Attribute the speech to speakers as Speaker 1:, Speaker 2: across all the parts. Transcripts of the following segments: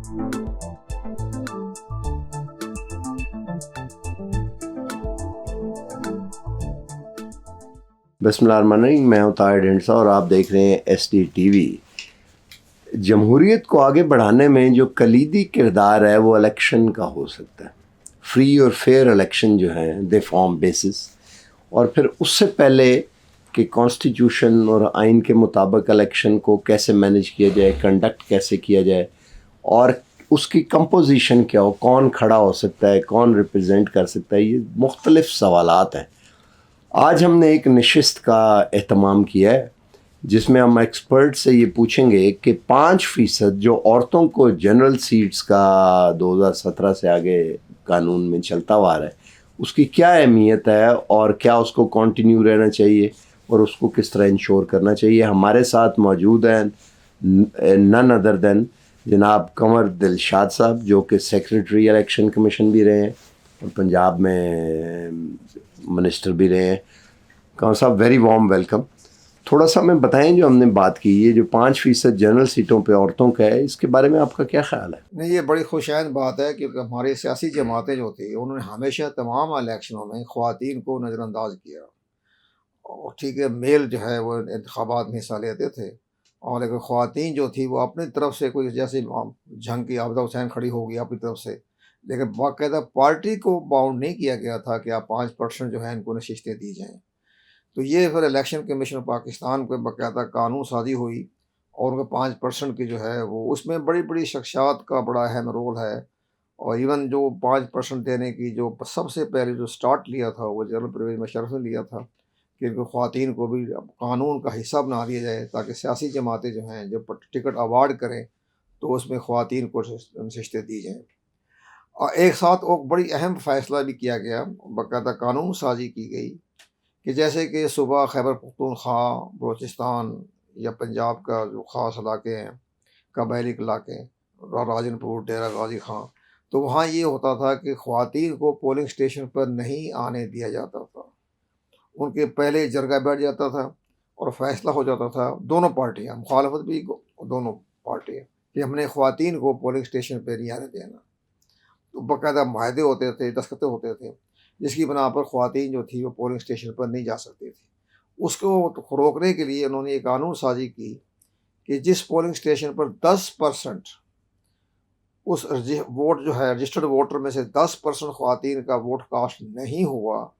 Speaker 1: बिस्मिल्लाहिर्रहमानिर्रहीम। मैं हूं ताहिर ढिंडसा और आप देख रहे हैं SD TV। जमहूरियत को आगे बढ़ाने में जो कलीदी किरदार है वो इलेक्शन का हो सकता है। फ्री और फेयर इलेक्शन जो हैं दे फॉर्म बेसिस, और फिर उससे पहले कि कॉन्स्टिट्यूशन और आइन के मुताबिक इलेक्शन को कैसे मैनेज किया जाए, कंडक्ट कैसे किया जाए और उसकी कंपोजिशन क्या हो, कौन खड़ा हो सकता है, कौन रिप्रेजेंट कर सकता है, ये मुख्तलिफ सवालात हैं। आज हमने एक नशिस्त का एहतमाम किया है जिसमें हम एक्सपर्ट से ये पूछेंगे कि 5% जो औरतों को जनरल सीट्स का 2017 से आगे कानून में चलता हुआ आ रहा है, उसकी क्या अहमियत है और क्या उसको कंटिन्यू रहना चाहिए और उसको किस तरह इंश्योर करना चाहिए। हमारे साथ मौजूद हैं नन अदर देन जनाब कंवर दिलशाद साहब, जो कि सेक्रेटरी इलेक्शन कमीशन भी रहे हैं और पंजाब में मिनिस्टर भी रहे हैं। कंवर साहब, वेरी वार्म वेलकम। थोड़ा सा हमें बताएं, जो हमने बात की है जो 5% जनरल सीटों पे औरतों का है, इसके बारे में आपका क्या ख्याल है?
Speaker 2: नहीं, ये बड़ी खुशैन बात है क्योंकि हमारी सियासी जमातें जो थी उन्होंने हमेशा तमाम इलेक्शनों में ख़वातीन को नज़रअंदाज किया। और ठीक है, मेल जो है वो इंतखाबात में हिस्सा लेते थे, और लेकिन ख़वातीन जो थी वो अपनी तरफ से कोई जैसे जंग की आबदा हुसैन खड़ी हो गई अपनी तरफ से, लेकिन बाकायदा पार्टी को बाउंड नहीं किया गया था कि आप 5% जो है इनको नशिस्तें दी जाएँ। तो ये फिर इलेक्शन कमीशन पाकिस्तान को बाकायदा कानून साजी हुई और उनको 5% की जो है वो उसमें बड़ी बड़ी शख्सियात का बड़ा अहम रोल है। और इवन जो 5% देने की जो सबसे पहले जो स्टार्ट लिया था वो जनरल परवेज़ मुशर्रफ ने लिया था कि इनको ख़वातीन को भी कानून का हिस्सा बना दिया जाए ताकि सियासी जमातें जो हैं जब टिकट अवार्ड करें तो उसमें ख़वातीन को नशिस्तें दी जाएँ। और एक साथ वो बड़ी अहम फ़ैसला भी किया गया, बाकायदा कानून साजी की गई कि जैसे कि सूबा खैबर पख्तूनख्वा, बलूचिस्तान या पंजाब का जो ख़ास इलाके हैं, कबायली इलाके, राजनपुर, डेरा गाजी खां, तो वहाँ ये होता था कि ख़वातीन को पोलिंग स्टेशन पर नहीं आने दिया जाता था। उनके पहले जरगा बैठ जाता था और फ़ैसला हो जाता था, दोनों पार्टियाँ, मुखालफत भी दोनों पार्टियाँ, कि हमने ख़वातीन को पोलिंग स्टेशन पर नहीं आने देना। तो बाकायदा माहदे होते थे, दस्तखतें होते थे, जिसकी बना पर ख़वातीन जो थी वो पोलिंग स्टेशन पर नहीं जा सकती थी। उसको रोकने के लिए उन्होंने एक कानून साजी की कि जिस पोलिंग स्टेशन पर 10% उस वोट जो है रजिस्टर्ड वोटर में से 10% ख़वातीन का वोट कास्ट नहीं हुआ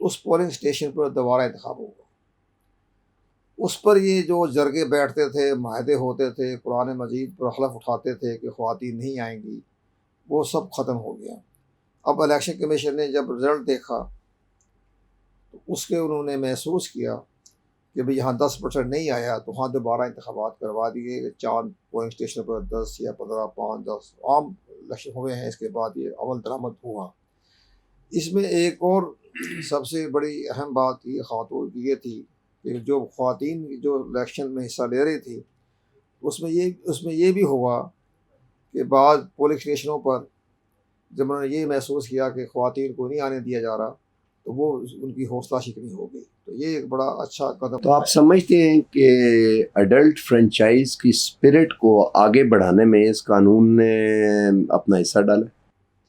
Speaker 2: तो उस पोलिंग स्टेशन पर दोबारा इंतखाब होगा। उस पर ये जो जरगे बैठते थे, माहदे होते थे, कुरान मजीद पर हलफ उठाते थे कि ख़वातीन नहीं आएंगी, वो सब ख़त्म हो गया। अब इलेक्शन कमीशन ने जब रिज़ल्ट देखा तो उसके उन्होंने महसूस किया कि भाई यहाँ 10% नहीं आया तो वहाँ दोबारा इंतखाबात करवा दिए। 4 पोलिंग स्टेशन पर 10 या 15, 5, 10 आम इलेक्शन हुए हैं। इसके बाद ये अमल दरामद हुआ। इसमें एक और सबसे बड़ी अहम बात ये खातून की ये थी कि जो ख़वातीन जो इलेक्शन में हिस्सा ले रही थी उसमें ये भी हुआ कि बाद पोलिंग स्टेशनों पर जब उन्होंने ये महसूस किया कि ख़वातीन को नहीं आने दिया जा रहा तो वो उनकी हौसला शिकनी हो गई। तो ये एक बड़ा अच्छा कदम।
Speaker 1: तो आप समझते हैं कि अडल्ट फ्रेंचाइज की स्पिरिट को आगे बढ़ाने में इस कानून ने अपना हिस्सा डाला?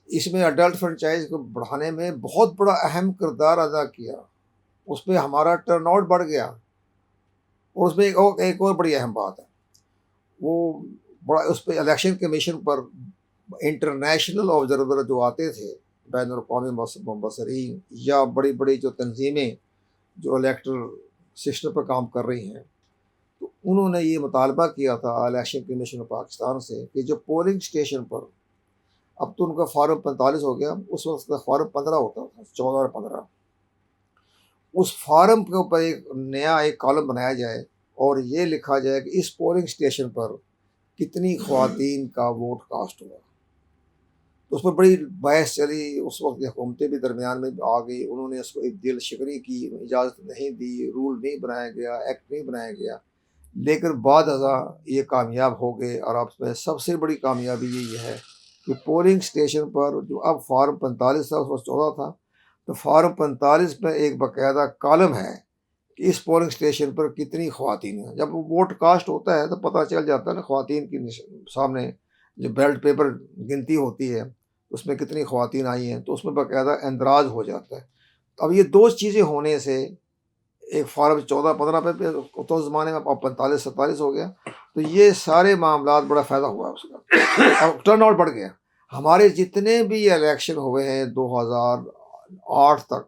Speaker 2: इसमें अडल्ट फ्रेंचाइज को बढ़ाने में बहुत बड़ा अहम किरदार अदा किया। उस पर हमारा टर्नआउट बढ़ गया। और उसमें एक और बड़ी अहम बात है, वो बड़ा उस पर इलेक्शन कमीशन पर इंटरनेशनल ऑब्जर्वर जो आते थे, बैन अवी मुबसरीन या बड़ी बड़ी जो तंजीमें जो इलेक्टरल सिस्टम पर काम कर रही हैं, तो उन्होंने ये मुतालबा किया था इलेक्शन कमीशन पाकिस्तान से कि जो पोलिंग स्टेशन पर, अब तो उनका फार्म 45 हो गया, उस वक्त का फार्म 15 होता था, 14 और 15, उस फार्म के ऊपर एक नया कॉलम बनाया जाए और ये लिखा जाए कि इस पोलिंग स्टेशन पर कितनी ख़वातीन का वोट कास्ट हुआ। तो उस पर बड़ी बहस चली। उस वक्त हुकूमतें भी दरमियान में आ गई, उन्होंने उसको एक दिल शिकनी की, इजाज़त नहीं दी, रूल नहीं बनाया गया, एक्ट नहीं बनाया गया, लेकिन बाद अज़ा ये कामयाब हो गए। और अब में सबसे बड़ी कामयाबी यही है कि पोलिंग स्टेशन पर जो अब फार्म 45 था उस वक्त 14 था, तो फार्म 45 में एक बाकायदा कॉलम है कि इस पोलिंग स्टेशन पर कितनी ख़वातीन हैं। जब वो वोट कास्ट होता है तो पता चल जाता है ना ख़वातीन की सामने جو بیلٹ پیپر گنتی ہوتی ہے اس میں کتنی خواتین آئی ہیں، تو اس میں باقاعدہ اندراج ہو جاتا ہے. اب یہ دو چیزیں ہونے سے ایک فارم 14-15 پہ تو اس زمانے میں اب 45-47 ہو گیا، تو یہ سارے معاملات بڑا فائدہ ہوا اس کا، اور ٹرن آؤٹ بڑھ گیا. ہمارے جتنے بھی الیکشن ہوئے ہیں 2008 تک،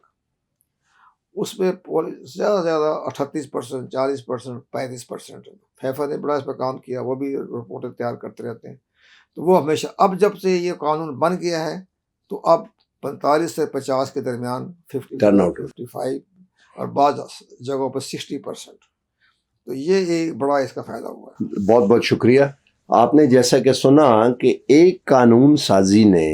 Speaker 2: اس میں زیادہ سے زیادہ 38%، 40%، 35%. فیفا نے بڑا اس پہ کام کیا، وہ بھی رپورٹیں تیار کرتے رہتے ہیں. تو وہ ہمیشہ، اب جب سے یہ قانون بن گیا ہے تو اب 45 سے 50 کے درمیان 55 اور بعض جگہوں پہ 60%. تو یہ ایک بڑا اس کا فائدہ ہوا ہے.
Speaker 1: بہت بہت شکریہ. آپ نے جیسا کہ سنا کہ ایک قانون سازی نے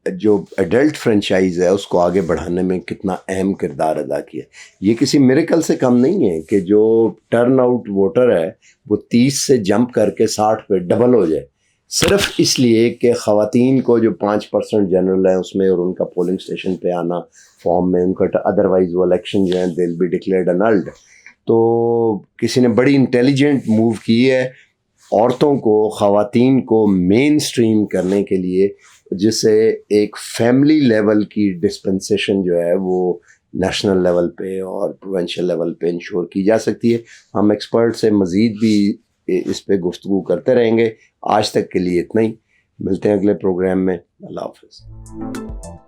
Speaker 1: جو ایڈلٹ فرنچائز ہے اس کو آگے بڑھانے میں کتنا اہم کردار ادا کیا. یہ کسی میریکل سے کم نہیں ہے کہ جو ٹرن آؤٹ ووٹر ہے وہ 30 سے جمپ کر کے 60 پہ ڈبل ہو جائے، صرف اس لیے کہ خواتین کو جو 5% جنرل ہے اس میں اور ان کا پولنگ اسٹیشن پہ آنا فارم میں ان کا، ادروائز وہ الیکشن جو ہیں دے ول بی ڈکلیئرڈ انلڈ. تو کسی نے بڑی انٹیلیجنٹ موو کی ہے عورتوں کو، خواتین کو مین اسٹریم کرنے کے لیے، جس سے ایک فیملی لیول کی ڈسپنسیشن جو ہے وہ نیشنل لیول پہ اور پروونشل لیول پہ انشور کی جا سکتی ہے. ہم ایکسپرٹ سے مزید بھی اس پہ گفتگو کرتے رہیں گے. آج تک کے لیے اتنا ہی، ملتے ہیں اگلے پروگرام میں. اللہ حافظ.